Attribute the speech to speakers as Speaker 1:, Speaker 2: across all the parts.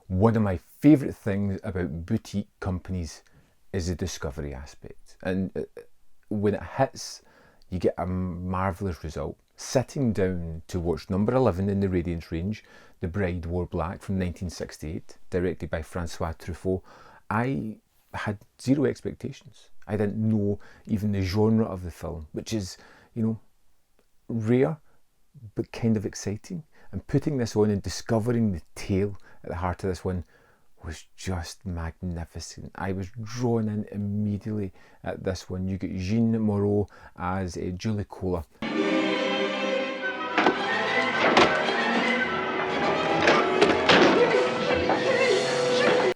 Speaker 1: One of my favourite things about boutique companies is the discovery aspect. And when it hits, you get a marvellous result. Sitting down to watch number 11 in the Radiance range, The Bride Wore Black from 1968, directed by Francois Truffaut, I had zero expectations. I didn't know even the genre of the film, which is, rare, but kind of exciting. And putting this on and discovering the tale at the heart of this one was just magnificent. I was drawn in immediately at this one. You get Jean Moreau as Julie Kohler.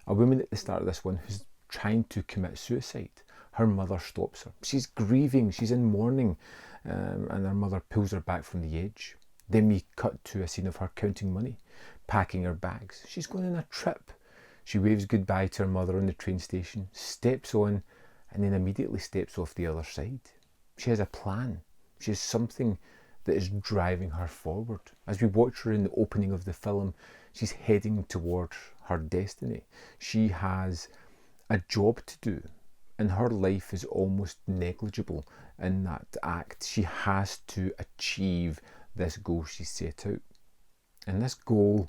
Speaker 1: A woman at the start of this one who's trying to commit suicide. Her mother stops her. She's grieving, she's in mourning, and her mother pulls her back from the edge. Then we cut to a scene of her counting money, packing her bags. She's going on a trip. She waves goodbye to her mother on the train station, steps on, and then immediately steps off the other side. She has a plan. She has something that is driving her forward. As we watch her in the opening of the film, she's heading towards her destiny. She has a job to do, and her life is almost negligible in that act. She has to achieve this goal she set out. And this goal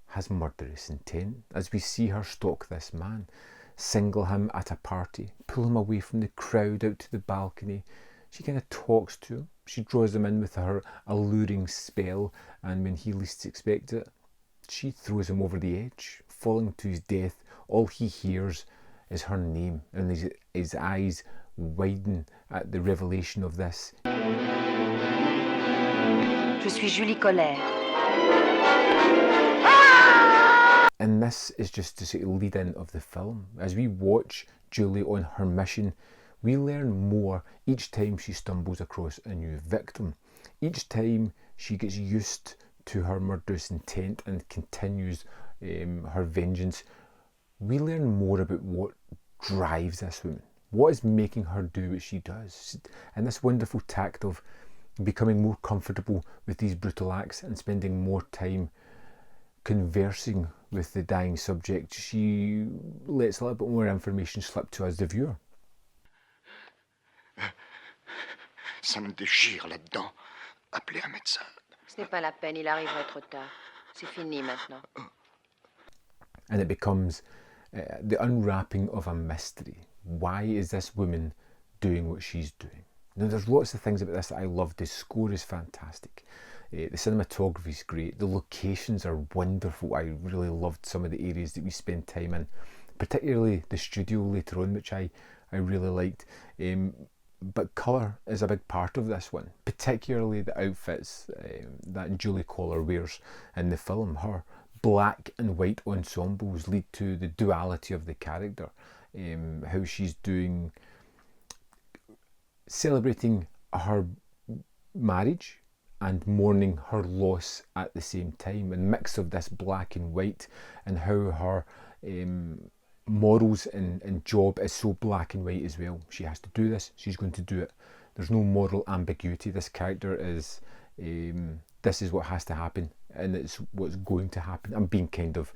Speaker 1: has murderous intent, as we see her stalk this man, single him at a party, pull him away from the crowd out to the balcony. She kind of talks to him, she draws him in with her alluring spell, and when he least expects it, she throws him over the edge, falling to his death. All he hears is her name, and his eyes widen at the revelation of this.
Speaker 2: Je suis Julie Kohler.
Speaker 1: And this is just the sort of lead in of the film. As we watch Julie on her mission, we learn more each time she stumbles across a new victim. Each time she gets used to her murderous intent and continues her vengeance, we learn more about what drives this woman. What is making her do what she does? And this wonderful tact of becoming more comfortable with these brutal acts and spending more time conversing with the dying subject, she lets a little bit more information slip to us, the viewer.
Speaker 3: Ça me déchire là-dedans. Appelez un médecin.
Speaker 2: Ce n'est pas la peine, il arriverait trop tard. C'est fini maintenant.
Speaker 1: And it becomes the unwrapping of a mystery. Why is this woman doing what she's doing? Now, there's lots of things about this that I love. The score is fantastic. The cinematography is great. The locations are wonderful. I really loved some of the areas that we spent time in, particularly the studio later on, which I really liked. But colour is a big part of this one, particularly the outfits that Julie Kohler wears in the film. Her black and white ensembles lead to the duality of the character, how she's doing, celebrating her marriage and mourning her loss at the same time, and mix of this black and white, and how her morals and job is so black and white as well. She has to do this, she's going to do it. There's no moral ambiguity. This character is, this is what has to happen, and it's what's going to happen. I'm being kind of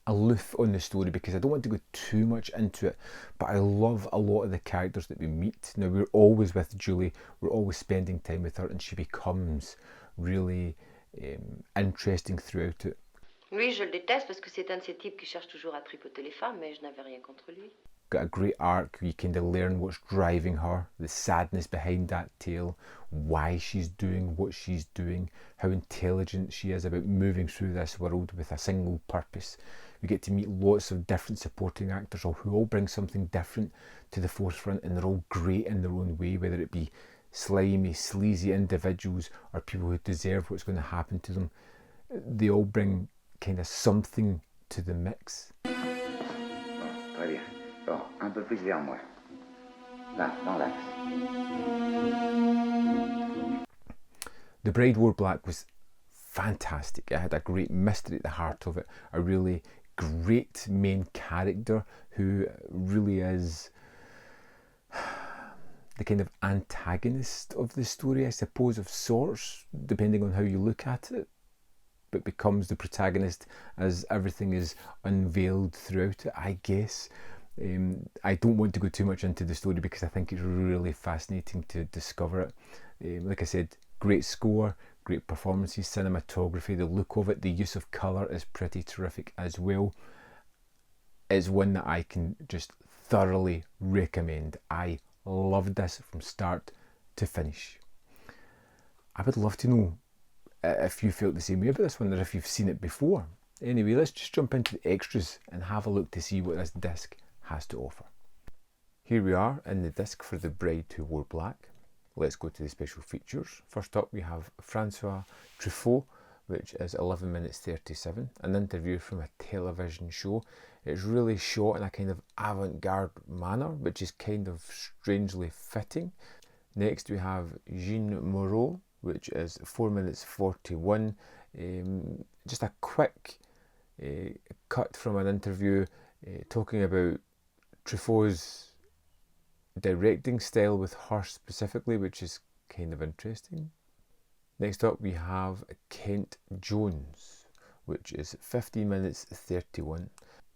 Speaker 1: aloof on the story because I don't want to go too much into it, but I love a lot of the characters that we meet. Now, we're always with Julie, we're always spending time with her, and she becomes really interesting throughout it.
Speaker 2: Lui, je le déteste parce que c'est un de ces types qui cherche toujours à tripoter les femmes, mais je n'avais rien contre lui.
Speaker 1: Got a great arc where you kind of learn what's driving her, the sadness behind that tale, why she's doing what she's doing, how intelligent she is about moving through this world with a single purpose. We get to meet lots of different supporting actors who all bring something different to the forefront, and they're all great in their own way, whether it be slimy, sleazy individuals or people who deserve what's going to happen to them. They all bring kind of something to the mix.
Speaker 4: Très bien. Bon, un peu plus vers moi. Là, dans l'axe.
Speaker 1: The Bride Wore Black was fantastic. It had a great mystery at the heart of it, a really great main character who really is the kind of antagonist of the story, I suppose, of sorts, depending on how you look at it. but becomes the protagonist as everything is unveiled throughout it, I guess. I don't want to go too much into the story because I think it's really fascinating to discover it. Like I said, great score, great performances, cinematography, the look of it, the use of colour is pretty terrific as well. It's one that I can just thoroughly recommend. I loved this from start to finish. I would love to know if you felt the same way about this one or if you've seen it before. Anyway, let's just jump into the extras and have a look to see what this disc has to offer. Here we are in the disc for The Bride Who Wore Black. Let's go to the special features. First up we have Francois Truffaut, which is 11 minutes 37, an interview from a television show. It's really shot in a kind of avant-garde manner, which is kind of strangely fitting. Next we have Jean Moreau, which is 4 minutes 41. Just a quick cut from an interview talking about Truffaut's directing style with her specifically, which is kind of interesting. Next up we have Kent Jones, which is 15 minutes 31.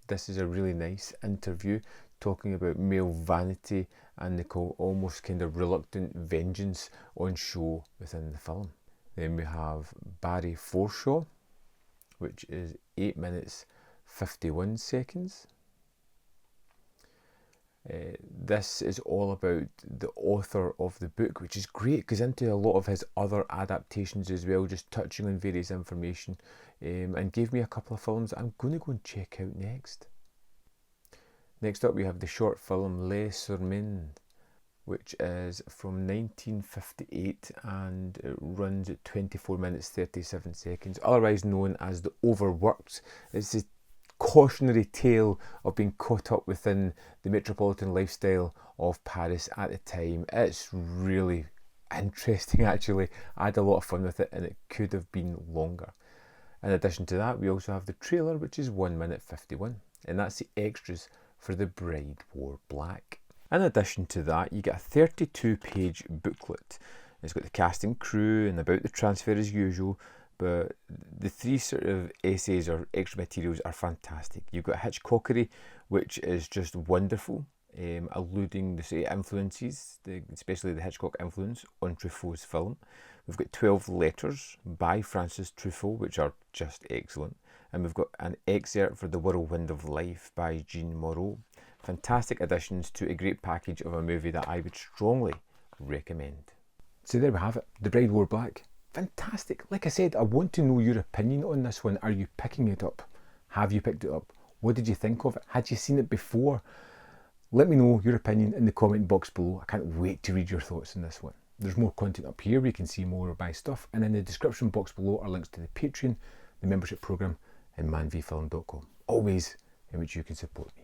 Speaker 1: This is a really nice interview talking about male vanity and the almost kind of reluctant vengeance on show within the film. Then we have Barry Forshaw, which is 8 minutes 51 seconds. This is all about the author of the book, which is great, goes into a lot of his other adaptations as well, just touching on various information, and gave me a couple of films that I'm going to go and check out next. Next up we have the short film Les Surmines, which is from 1958 and it runs at 24 minutes 37 seconds, otherwise known as The Overworked. It's a cautionary tale of being caught up within the metropolitan lifestyle of Paris at the time. It's really interesting actually. I had a lot of fun with it and it could have been longer. In addition to that, we also have the trailer, which is 1 minute 51, and that's the extras for The Bride Wore Black. In addition to that, you get a 32-page booklet. It's got the cast and crew and about the transfer as usual, but the three sort of essays or extra materials are fantastic. You've got Hitchcockery, which is just wonderful, alluding the influences, especially the Hitchcock influence on Truffaut's film. We've got 12 letters by Francis Truffaut, which are just excellent. And we've got an excerpt for The Whirlwind of Life by Jean Moreau. Fantastic additions to a great package of a movie that I would strongly recommend. So there we have it, The Bride Wore Black. Fantastic. Like I said, I want to know your opinion on this one. Are you picking it up? Have you picked it up? What did you think of it? Had you seen it before? Let me know your opinion in the comment box below. I can't wait to read your thoughts on this one. There's more content up here where you can see more of my stuff, and in the description box below are links to the Patreon, the membership programme, and manvfilm.com, all ways in which you can support me.